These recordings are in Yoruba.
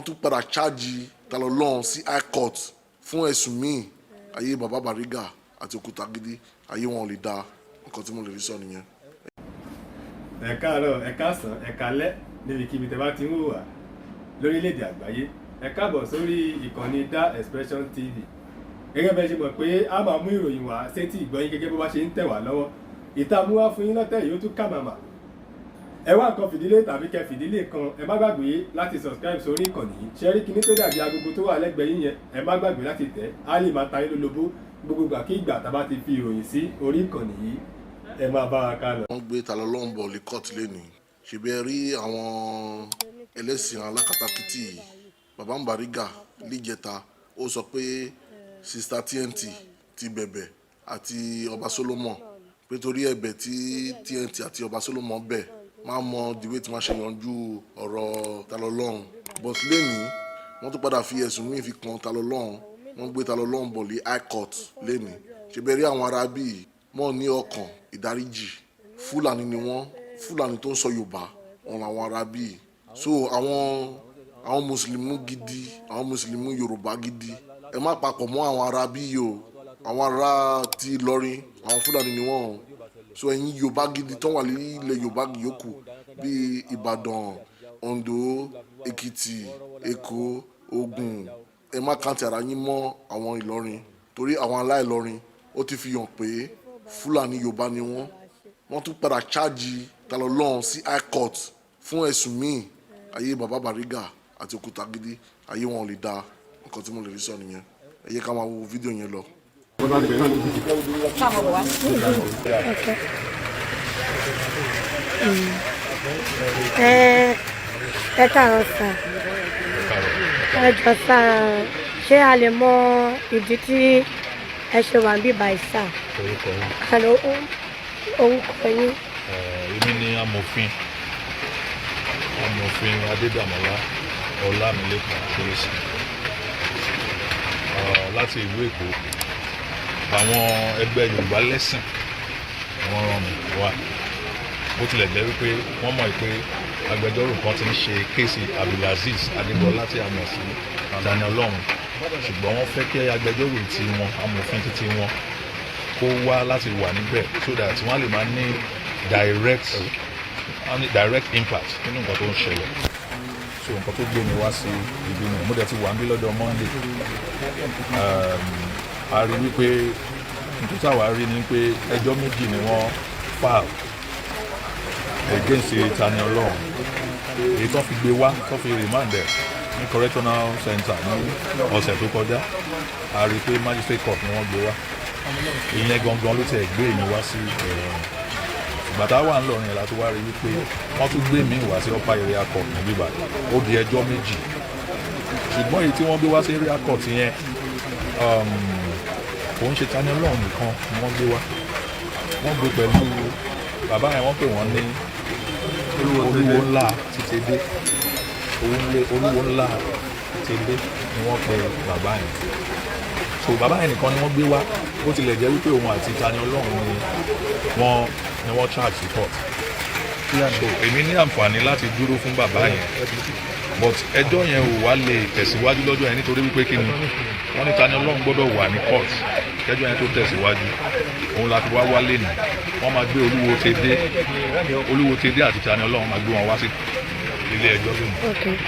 wọ́n tún padà cháàjì Tani Ọlọhun sí high court fún ẹ̀sùn míì ayé bàbá Bariga àti Òkútagidi ayé wọn ò lè da nǹkan tí mo lè rí sọ nìyẹn. ẹ káàárọ̀ ẹ káàsán ẹ káalẹ́ níbikíbi tẹ́ bá ti ń wò wá lórílẹ̀‐èdè àgbáyé ẹ káàbọ̀ sórí ìkànnì Da Expression TV. Gẹ́gẹ́ bẹ́ẹ̀ ṣe mọ̀ pé a máa mú ìròyìn wá sétí ìgbọ́yín gẹ́gẹ́ bó bá ṣe ń tẹ̀ wá lọ́wọ́. Ìta mú wá fún yín lọ́tẹ̀ yìí ó tún kà màmá. Ẹ wá nǹkan fìdílé tàbí kẹ fìdílé kan, ẹ má gbàgbé láti subscribe sórí ìkànnì yìí. Ṣẹ́rí kíní tó dàbí agogo tó wà lẹ́gbẹ̀ẹ́ yín yẹn, ẹ má gbàgbé láti tẹ̀. Á lè máa ta yín lólobó gbogbo ìgbà kí ìgbà tá a bá ti fi ìròyìn sí orí ìkànnì yìí. Ẹ máa bá wa ká lọ. Wọ́n gbé Tani Ọlọhun bọ̀ lé kóòtù lẹ́nu. Ṣèbí ẹ rí àwọn ẹlẹ́sìn alákatakítí bàbá Bariga níjẹta ó sọ pé sista TNT ti bẹ̀bẹ̀ àti ọba Solomon pé torí ẹ̀bẹ̀ tí TNT àti ọba Solomon bẹ̀ máa mọ dìwé tí wọ́n ṣe yanjú ọ̀rọ̀ Tani Ọlọhun. but lẹ́nìí wọ́n tún padà fi ẹ̀sùn míì fi kan Tani Ọlọhun. Wọ́n gbé Tani Ọlọhun bọ̀ lé high court lẹ́nìí. Ṣèbí ẹ rí àwọn ará bíi wọ́n ní ọkàn ìdáríjì. Fúlàní ni wọ́n, Fúlàní tó ń sọ Yorùbá wọn làwọn ará bíi. So àwọn mùsùlùmí gidi, àwọn mùsùlùmí Yorùbá gidi ẹ má papọ̀ mọ́ àwọn ará bíi o. Àwọn ará ti Ìlọrin àwọn Fúlàní ni wọ́n o. So ẹ̀yin Yorùbá gidi tó wà nílẹ̀ Yorùbá yòókù bíi Ìbàdàn, Oǹdó, Èkìtì, Èkó, Ògùn ẹ má kàǹtì ara yín mọ́ àwọn Ìlọrin torí àwọn aláìlọrin ó ti fi hàn pé Fúlàní Yorùbá ni wọ́n. Wọ́n tún padà cháàjì Tani Ọlọhun sí high court fún ẹ̀sùn míì ayé bàbá Bariga àti Òkútagidi ayé wọn ò lè da nǹkan tí mo lè rí sọ nìyẹn. Ẹ yẹ ká máa wo fídíò yẹn lọ. Ẹ káàárọ̀ sà. Ẹ jọ̀ọ́ sà, ṣé a lè mọ ìdí tí ẹ ṣe wà ń bí báyìí sà? Orúkọ yín. Èmi ni amòfin Adédàmọ́lá Ọlámilékan Kérésì láti ìlú Èkó. Àwọn ẹgbẹ́ Yorùbá lẹ́sìn wọ́n rán mi wá. Bó tilẹ̀ jẹ́ wípé wọ́n mọ̀ pé agbẹjọ́rò kan ti ń ṣe kéèsì Abdulaziz Adébọ́lá tí a mọ̀ sí Tani Ọlọhun, ṣùgbọ́n wọ́n fẹ́ kí agbẹjọ́rò tí wọn amòfin títí wọn kó wá láti wà níbẹ̀ so that wọ́n lè máa ní direct impact nínú nǹkan tó ń ṣẹlẹ̀. So nǹkan tó gbé mi wá sí ibi náà mo dẹ̀ ti wà níbí lọ́jọ́ Monday. A rí wípé nítorí táwa rí ni pé ẹjọ́ méjì ni wọ́n file against Tani Ọlọhun. Èyí tó fi gbé wá tó fi remand ẹ̀ ní correctional center ní ọ̀sẹ̀ tó kọjá. A rí pé magistrate court ni wọ́n gbé wá. Ìyẹn gangan ló tẹ̀ gbé mi wá sí ìgbà tá a wà ńlọrin yẹn láti wá rí wípé wọ́n tún gbé mi wá sí upper area court níbí báyìí. Ó di ẹjọ́ méjì. Ṣùgbọ́n èyí tí wọ́n gbé wá sí area court yẹn kò ń ṣe Tani Ọlọhun nìkan ni wọ́n gbé wá. Wọ́n gbé pẹ̀lú bàbá yẹn wọ́n pè wọ́n ní olúwo ńlá Títẹ́dé. Olúwo ńlá Títẹ́dé ni wọ́n pe bàbá yẹn. So bàbá yẹn nìkan ni wọ́n gbé wá bó tilẹ̀ jẹ́ wípé òun àti Tani Ọlọhun ni wọ́n charge the court. So èmi ní àǹfààní láti dúró fún bàbá yẹn but ẹjọ́ yẹn ò wá lè tẹ̀síwájú lọ́jọ́ yẹn nítorí wípé kí ni wọ́n ní Tani Ọlọhun gbọ́dọ̀ wà ní court kẹjọ́ yẹn tó tẹ̀síwájú. Òun láti wá wálé nì wọ́n máa gbé Olúwo Tẹ́dé àti Tani Ọlọhun máa gbé wọn wá sí ilé ẹjọ́ lónìí.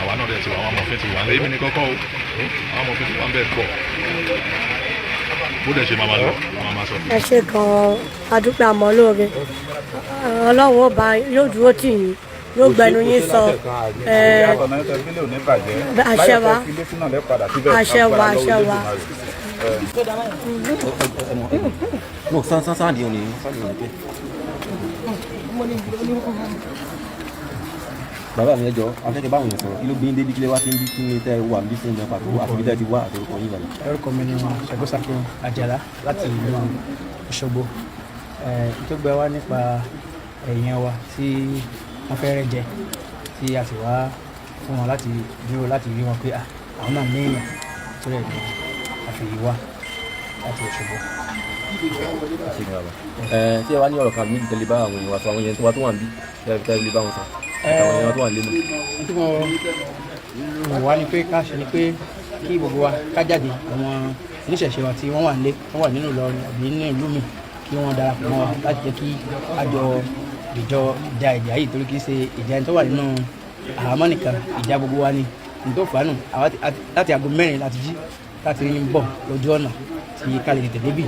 Àwa náà dẹ̀ ti wà àwọn amòfin ti wà ń lé èmi ní kọ́kọ́ o àwọn amòfin ti wà ń bẹ̀ pọ̀ bó dẹ̀ ṣe máa lọ máa sọ. Ẹ ṣe gan-an adúpẹ́ àmọ́ lóore. Ọlọ́run ọba yóò dúró tì yín yóò gbẹnu yín sọ. Àṣẹ wa àṣẹ wa àṣẹ wa. Bàbá mi ẹjọ́ afẹ́kẹ́ báwọn yẹn sọ̀rọ̀ kí ló gbé ń débi kílé wá sí ń bí kí ní tẹ́ wà bí fún mi pàtó àti bí ti wá àti orúkọ yín bàbá. Orúkọ mi ni Ṣàgóṣàkó Àjàlá láti ìlú Òṣogbo. Tó gbé wá nípa èèyàn wa tí wọ́n fẹ́ rẹ́ jẹ tí a sì wá fún wọn láti dúró láti rí wọn pé àwọn náà ní èèyàn tó rẹ̀ ní àfihàn wá láti Òṣogbo. Tí ẹ wá ní ọ̀rọ̀ kan méjì tẹ́lẹ̀ bá àwọn èèyàn wa sọ àwọn èèyàn tó wà ń bí tẹ́lẹ̀ bá wọn sọ àwọn èèyàn tó wà lé mọ́. wá ní pé ká ṣe ni pé kí gbogbo wa ká jáde àwọn oníṣẹ̀ṣe wa tí wọ́n wà nílé wọ́n wà nínú Ìlọrin àbí nínú ìlú mi kí wọ́n darapọ̀ mọ́ wa láti jẹ́ kí àjọ ìjà yìí torí kì í ṣe ìjà ẹni tó wà nínú àhámọ́ nìkan ìjà gbogbo wa ni nítorí fàánù láti aago 4 láti jí láti rí bọ̀ lójú ọ̀nà tí ká lè tètè débì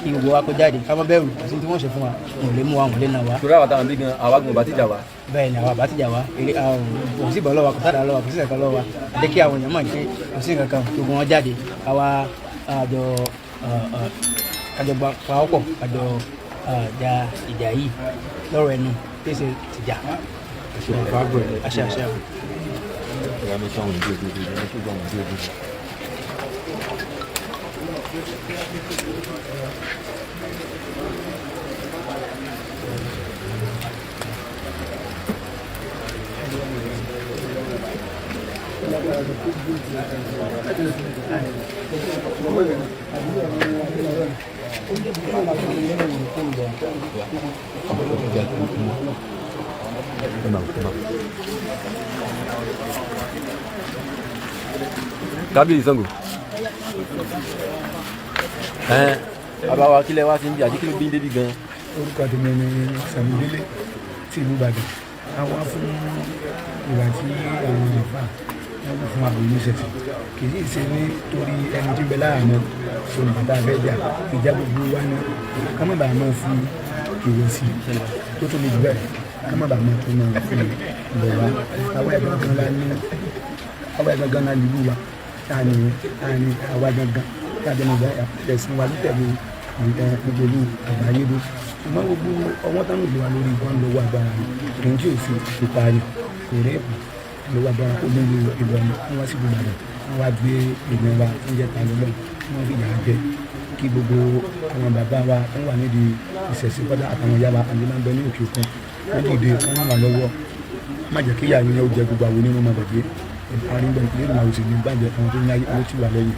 kí gbogbo wa kó jáde ká má bẹ̀rù àti tí wọ́n ṣe fún wa wọn ò lè mú wa wọn ò lè nà wá. torí àwọn táwọn bí gan àwa gan bá ti jà wá. bẹ́ẹ̀ ni àwa bá ti jà wá eré kò sí ìbọn lọ́wọ́ kò sáà lọ́wọ́ kò sí ẹ̀kọ́ lọ́wọ́ àti kí àwọn èèyàn mọ̀ pé kò sí nǹkan kan gbogbo wọn jáde káwa kájọ pawọ́pọ̀ kájọ ja ìjà yìí lọ́rọ̀ ẹnu pèsè tìjà. àṣẹ. Kábíyèsí Ṣàngó. Àbáwá kílẹ̀ wá sí ń bí àti kí ló bí ń débi gan. Orúkọ tèmi ni Sàmúdélé tí ìlú Ìbàdàn. Àwọn fún ìwà tí àwọn ìfà wọn fún àbòyí ṣẹ̀ṣẹ̀ kì í ṣe nítorí ẹni tí ń bẹ láàánú fún bàbá abẹ́jà ìjà gbogbo wa ní ká má bàa máa fi ìwọ̀sí tó tó lè jù bẹ́ẹ̀ ká má bàa máa tó máa fi ìbọ̀ wá. Àwa ẹ̀gbọ́n gan la nílùú wa láàrin àwa gangan láti ẹnu ìgbà ẹ̀sìn wa títẹ̀lé gbogbo àgbáyé ló ṣùgbọ́n gbogbo ọwọ́ táwọn ìlú wa lórí ìbọn lọ́wọ́ agbára kì í tí ò fi ìparí kò rẹ́ẹ̀pù lọ́wọ́ agbára kó lórí Ìlọrin wọ́n wá sí Ìbàdàn wọ́n wá gbé ìgbìmọ̀ wa ń jẹ́ Tani Ọlọhun wọ́n fi yà á jẹ kí gbogbo àwọn bàbá wa wọ́n wà nídìí ìṣẹ̀ṣẹ̀ kọ́dà àtàwọn ìyá wa àti máa ń bẹ ní òkè òkun wọ́n dìde kí wọ́n wà lọ́wọ́ má jẹ́ kí ìyá yẹn ó jẹ gbogbo àwọn onírun máa bàjẹ́ àárín gbẹ̀yìn ìpínlẹ̀ ìmọ̀ òsì ní gbàjẹ́ àwọn tó ní ayé owó tí wà lẹ́yìn.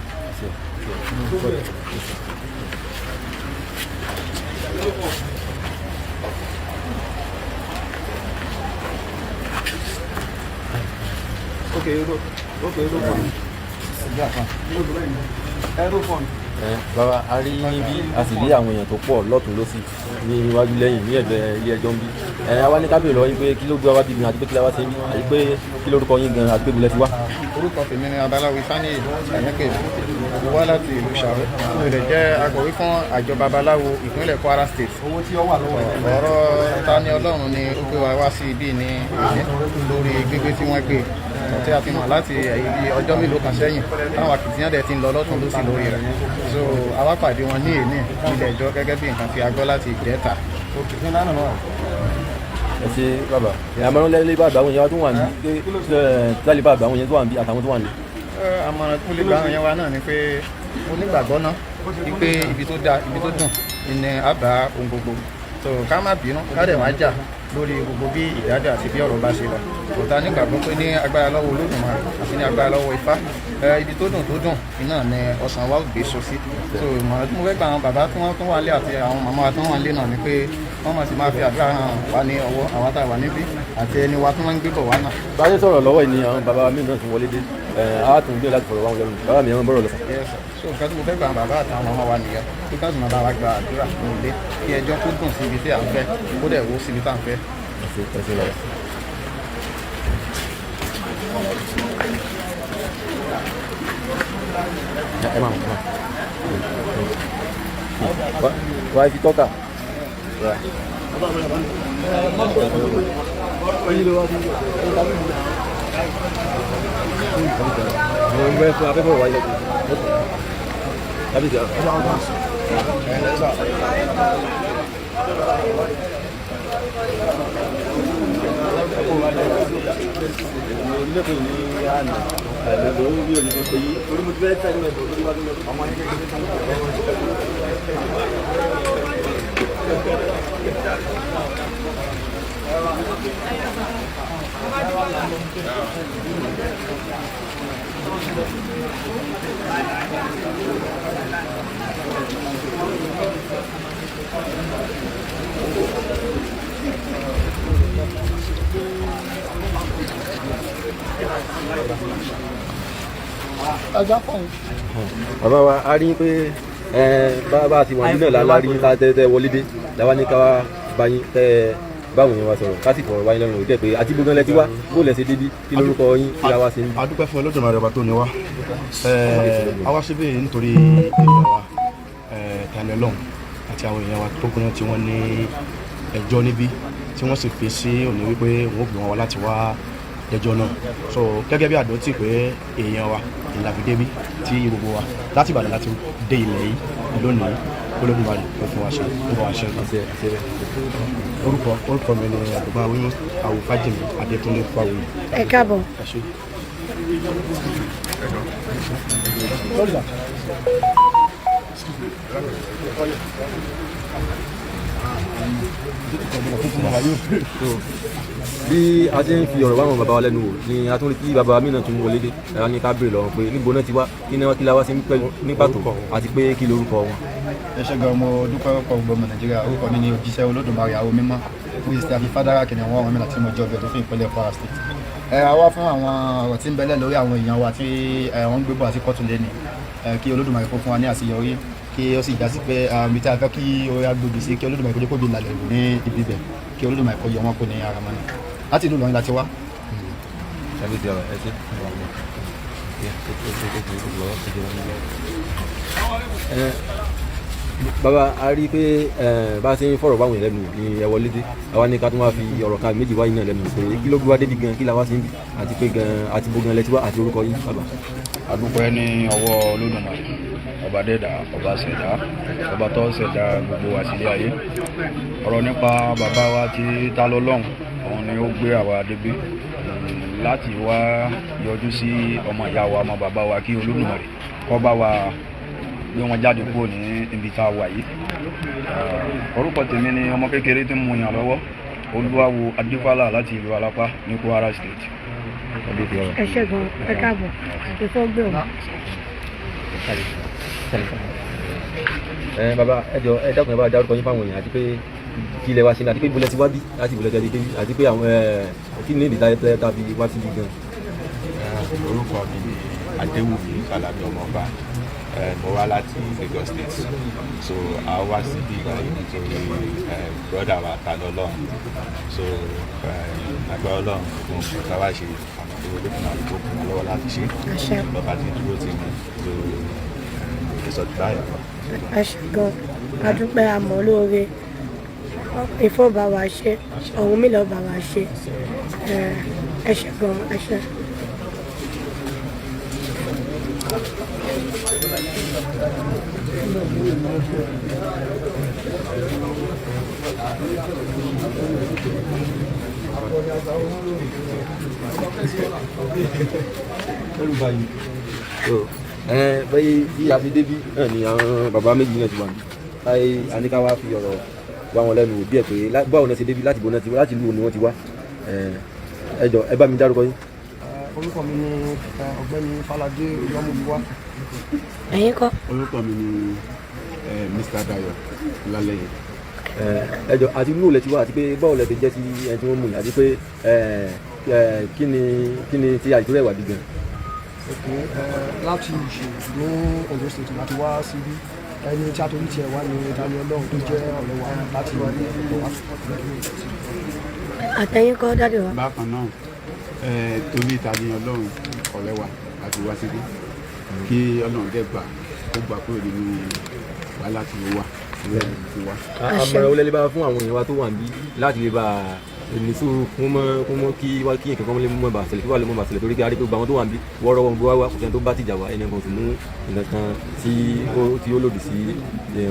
Bàbá a rí níbí a sì rí àwọn èèyàn tó pọ̀ lọ́tún lọ́sì ní iwájú lẹ́yìn ní ẹ̀gbẹ́ ilé ẹjọ́ ń bí. Àwa ní kábíyèsí lọ yín pé kí ló gbé wá bíbí àti pé kí la wá sí àti pé kí lórúkọ yín gan àti pé bulẹ̀ ti wá. Orúkọ tèmi ni Abaláwo Ifáníyì Ẹ̀yẹ́kẹ̀ mo wá láti ìlú Ṣàwẹ́ mo lè jẹ́ akọ̀wé fún àjọ babaláwo ìpínlẹ̀ Kwara State. Ọ̀rọ̀ Tani Ọlọhun ni ó gbé wa wá sí ibí ní ìdí lórí gbígbé tí wọ́n gbé tí a fi mọ̀ láti ibi ọjọ́ mélòó kan sẹ́yìn táwọn akitiyan dẹ̀ ti ń lọ lọ́tún lósì lórí rẹ̀ so àwa pàdé wọn ní èní ilé ẹjọ́ gẹ́gẹ́ bí nǹkan tí a gbọ́ láti ìjẹta. Ẹ ṣe bàbá àmọ́ràn lẹ́lẹ́ bá àgbà àwọn yẹn wá tó wà ní lálẹ́ bá àgbà àwọn yẹn tó wà ní àtàwọn tó wà ní. Àmọ̀ràn tó lè gba àwọn yẹn wa náà ni pé onígbàgbọ́ náà wípé ibi tó dáa ibi tó dùn ìní àbá ohun gbogbo so ká má bínú ká dẹ̀ wá jà lórí gbogbo bí ìdájọ́ àti bí ọ̀rọ̀ bá ṣe lọ òta nígbàgbọ́ pé ní agbára lọ́wọ́ Olódùmarè àti ní agbára lọ́wọ́ Ifá ibi tó dùn iná ni ọ̀sán wa ò gbé so sí so ìmọ̀ràn tí mo fẹ́ gba àwọn bàbá tí wọ́n tún wà lé àti àwọn màmá wa tí wọ́n wà lé náà ni pé wọ́n máa sì máa fi àdúrà hàn wá ní ọwọ́ àwọn tá a wà níbí àti ẹni wa tí wọ́n ń gbé bọ̀ wá náà. Báyé sọ̀rọ̀ lọ́wọ́ ni àwọn bàbá mi náà ti wọlé dé a tún gbé láti fọ̀rọ̀ wọn lẹ́nu bàbá mi àwọn bọ̀rọ̀ lọ. so nǹkan tí mo fẹ́ gba àwọn bàbá àtàwọn ọmọ wa nìyẹn kí ká sì máa bá wa gba àdúrà ní ilé kí ẹjọ́ tó dùn sí ibi tí à ń fẹ́ kó dẹ̀ wó síbi tá à ń fẹ́. Why if you talk up? Thank you. ẹja pọ̀ yìí. bàbá wa a rí pé bá a ti wà nínú la rí ká tẹ́ wọlé dé làwa ní ká wá bá yín tẹ́ báwọn yẹn wá sọ̀rọ̀ ká sì fọ̀rọ̀ wáyé lẹ́nu òjẹ́ pé àti gbogbo ẹlẹ́tí wá bó lẹ̀ ṣe débí kí lórúkọ yín kí la wá sí. a dúpẹ́ fún Olódùmarè ọba tó ní wá a wá síbí nítorí èèyàn wa Tani Ọlọhun àti àwọn èèyàn wa tó gbóná tí wọ́n ní ẹjọ́ níbí tí wọ́n sì fi sí òní wípé wọ́n gbé wọn wá láti wá ẹjọ́ náà so gẹ́gẹ́ bí àdótì pé èèyàn wa ìlàbídébí tí gbogbo wa láti Ìbàdàn láti dé ilẹ̀ yìí lónìí Olódùmarè kò fún wa ṣe ó bá wa ṣe orúkọ mi ni àdùgbà wíwọ́n àwòfájìmí Adékúnlé Fáwọlì. ẹ káàbọ̀. bí a ti ń fi ọ̀rọ̀ báwọn bàbá wa lẹ́nu wò ni a tún rí kí bàbá mi náà tún wọlé dé ẹ̀rọ ní ká béèrè lọ́wọ́ pé níbo náà ti wá kí la wá sí ní pàtó àti pé kí lorúkọ wọn. ẹ ṣe gan mo dúpẹ́ pọ̀ gbogbo ọmọ Nàìjíríà orúkọ mi ni òjíṣẹ́ Olódùmarè àwọn mímọ́ fún ìsìtẹ́ àfi fádàrà kìnìún àwọn ọmọ mi láti mọ ọjọ́ ọdún fún ìpínlẹ̀ Kwara State. A wá fún àwọn ọ̀rọ̀ tí ń bẹ́lẹ̀ lórí àwọn èèyàn wa tí wọ́n ń gbébọ̀ àti kọ́tù lẹ́ni kí Olódùmarè kó fún wa ní àṣeyọrí kí ó sì jásí pé ibi tí a fẹ́ kí orí agbègbè sí kí Olódùmarè kó jẹ́ kó bí lálẹ́ ní ibi bẹ̀ kí Olódùmarè kó yọ wọn kó ní ara mọ́ni láti ìlú Ìlọrin láti wá. bàbá a rí i pé bá a ṣe ń fọ̀rọ̀ báwọn yẹn lẹ́nu ní ẹ wọlé dé àwa ní ká tún wá fi ọ̀rọ̀ ká méjì wáyé náà lẹ́nu pé kí ló gbé wá débi gan kí la wá sí ń bì àti pé gan àti bó gan lẹ́tí wá àti orúkọ yín bàbá. adúpẹ́ ní ọwọ́ Olódùmarè ọba dẹ́dà ọba ṣẹ̀dá ọba tó ṣẹ̀dá gbogbo àṣìlẹ̀ ayé ọ̀rọ̀ nípa bàbá wa tí Tani Ọlọhun òun ni ó gbé àwa débí láti wá yọjú sí ọmọ ìyá wa ọmọ bàbá wa kí Olódùmarè kó bá wa gbé wọn jáde kúrò ní ibi tá a wà yìí. Orúkọ tèmi ni ọmọ kékeré tí ń mu yàn lọ́wọ́ Olúwawo Adéfálà láti ìlú Alápá ní Kwara State. ẹ ṣé gan ẹ káàbọ̀ ìfọ́ gbé wọn. bàbá ẹ jọ ẹ dákun ẹ bá dárúkọ yín fáwọn èèyàn àti pé kí ilẹ̀ wa ṣe ní àti pé ìbúlẹ̀ ti wá bí láti ìbúlẹ̀ tẹ̀lé débi àti pé àwọn kí ni ìdílé tàbí wá síbi gan. orúkọ mi ni Adéwùmí Alábí ọmọọba mo wá láti Lagos State so a wá síbí nítorí brọ́dà wa Tani Ọlọhun so àgbà Ọlọ́run fún ọ̀tá wá ṣe àwọn tó wọlé fún àwọn tó kún un lọ́wọ́ láti ṣe bàbá tí dúró tì mí so ìsọ̀tún báyọ̀. ẹ ṣé gan adúpẹ́ àmọ́ lóore ìfọ́ bá wa ṣe ọ̀hún mi lọ́ọ́ bá wa ṣe ẹ ṣé gan ẹ ṣé. bẹ́ẹ̀ bí a fi débí náà ni àwọn bàbá méjì náà ti wà ní láyé àníká wá fi ọ̀rọ̀ wá wọn lẹ́nu díẹ̀ pé báwo náà ṣe débí láti bò náà ti wá láti ìlú ni wọ́n ti wá ẹ jọ̀ọ́ ẹ bá mi dárúkọ yín. orúkọ mi ni ọ̀gbẹ́ni Fáládé Olúwamúyíwá. ẹ̀yin kọ́. orúkọ mi ni Mr. Dayo Lálẹ́yẹ. ẹ jọ̀ọ́ àti inú ilẹ̀ ti wá àti pé báwo lẹ ti jẹ́ sí ẹni tí wọ́n mú àti pé kí ni ti àìtó rẹ̀ wà dí gan. láti ní Ondo State láti wá síbí ẹni tí a torí tiẹ̀ wá ní Tani Ọlọhun tó jẹ́ ọ̀rẹ́ wa láti wá ní ọ̀rẹ́ wa. àtẹ̀yìn kọ́ dáadé wa. bákan náà torí Tani Ọlọhun ọ̀rẹ́ wa àti wá síbí kí Ọlọ́run dẹ̀ gbà ó gbà kúrò nínú wàhálà tí ó wà lórí ti wá. àmọ̀ràn olè lè bá fún àwọn èèyàn wa tó wà níbí láti lè bá èmi sùn kún mọ́ kí nǹkan kan lè mọ́ bá ṣẹlẹ̀ kí wà lè mọ́ bá ṣẹlẹ̀ torí pé a rí pé gbàgbọ́n tó wà níbí wọ́ọ́rọ́ wọn gbọ́ wá kò sẹ́ni tó bá tìjà wá ẹni kan sì mú nǹkan kan tí ó lòdì sí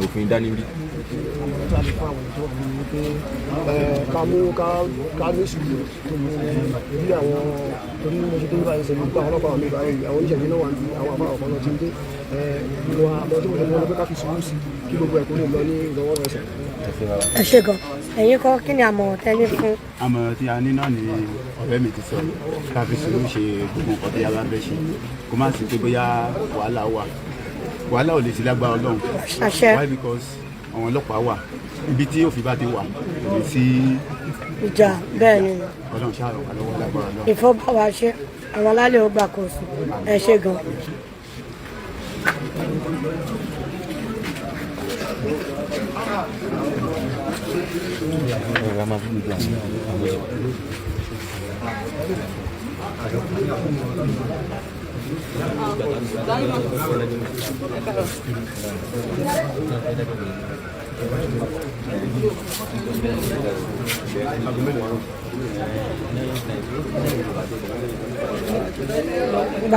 òfin ìdánimí. ká mú ká ní sùúrù bí àwọn torí mo ṣe tó ń bá ẹsẹ̀ nípa àwọn ọlọ́pàá mi báyìí àwọn oníṣẹ̀bí náà wà ní àwọn àbá ọ̀kan náà ti ń dé ìwọ àmọ́ tó wọlé wọn ló pé ká fi sùúrù sí kí gbogbo ẹ̀kọ́ lè lọ ní ìrọwọ́rọsẹ̀. ẹ ṣé gan ẹ̀yin kọ́ kí ni àmọ̀ràn tẹ́lẹ̀ fún. àmọ̀ràn tí a ní náà ni ọ̀rẹ́ mi ti sọ ká fi sùúrù ṣe gbogbo nǹkan tí a bá fẹ́ ṣe kó má sí pé bóyá wàhálà ò lè sí lágbára Ọlọ́run. why because àwọn ọlọ́pàá wà ibi tí òfin bá ti wà kò lè sí ìjà bẹ́ẹ̀ ni Ọlọ́run ṣáà ràn wá lọ́wọ́ lágbára Ọlọ́run. ìfọ́ bá wa ṣe àwọn alálẹ̀ ó gbà kó sùn ẹ ṣé gan.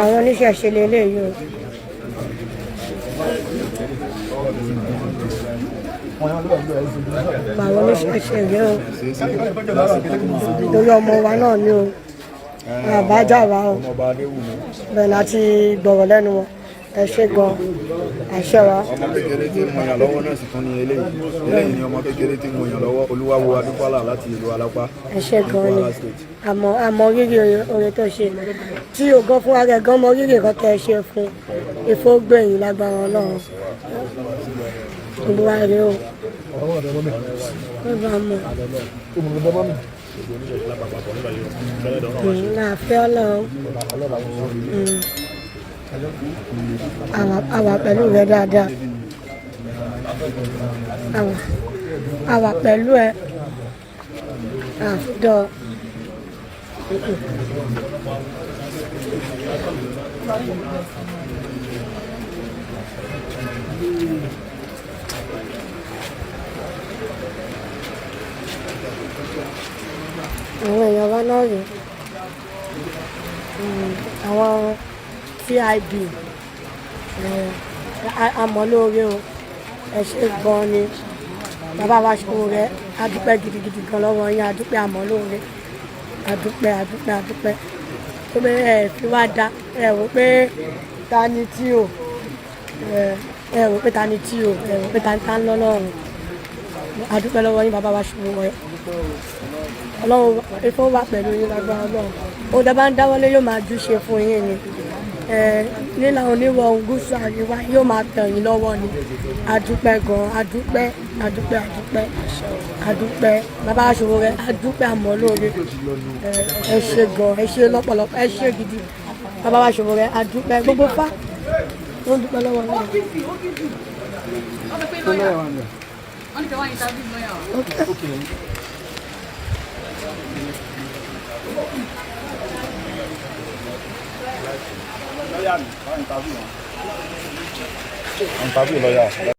Àwọn oníṣẹ̀ṣe lélẹ́yìí o. Àwọn oníṣẹ̀ṣe rèé o. Lórí ọmọ wa náà ni o. Àbájá wa o. Bẹ́ẹ̀ láti gbọ̀rọ̀ lẹ́nu wọn. Ẹ ṣé gan, àṣẹ wa. Ọmọ kékeré tí mo yàn lọ́wọ́ náà sì tún ní eléyìí ni ọmọ kékeré tí mo yàn lọ́wọ́ Olúwawo Adúpálà láti ìlú Alápá. Ẹ ṣé gan ni àmọ́ rírì oore tó ṣe tí o gan fún ara ẹ̀ gan mọ rírì nǹkan tẹ́ ẹ ṣe fún ìfowógbẹ̀yìn lágbára Ọlọ́run Olúwa rèé o. Láàfin Ọlọ́run àwa pẹ̀lú rẹ dáadáa àwa pẹ̀lú ẹ àfidọ́. Àwọn èèyàn wa náà rèé àwọn TIB àmọ́lóore o ẹ ṣé gan ni bàbá wa ṣòro rẹ adúpẹ́ gidigidi gan lọ́wọ́ yín adúpẹ́ àmọ́lóore adúpẹ́ tó bẹ́ẹ̀ ẹ fi wá dá ẹ rò pé Tani tí o ẹ rò pé Tani tí o ẹ rò pé Tani tá ń lọ́lọ́run adúpẹ́ lọ́wọ́ yín bàbá wa ṣòro rẹ Ọlọ́run ifo wà pẹ̀lú yín lágbára Ọlọ́run ohun tẹ́ bá ń dáwọ́lé yóò máa júṣe fún yín ni nílà oníwọ̀ gúúsù àríwá yóò máa tẹ̀ yín lọ́wọ́ ni adúpẹ́ gan adúpẹ́ bàbá aṣòro rẹ adúpẹ́ àmọ́lóore ẹ ṣé gan ẹ ṣé lọ́pọ̀lọpọ̀ ẹ ṣé gidi bàbá aṣòro rẹ adúpẹ́ gbogbo fá ó ń dúpẹ́ lọ́wọ́ náà. Interview lọ́yà.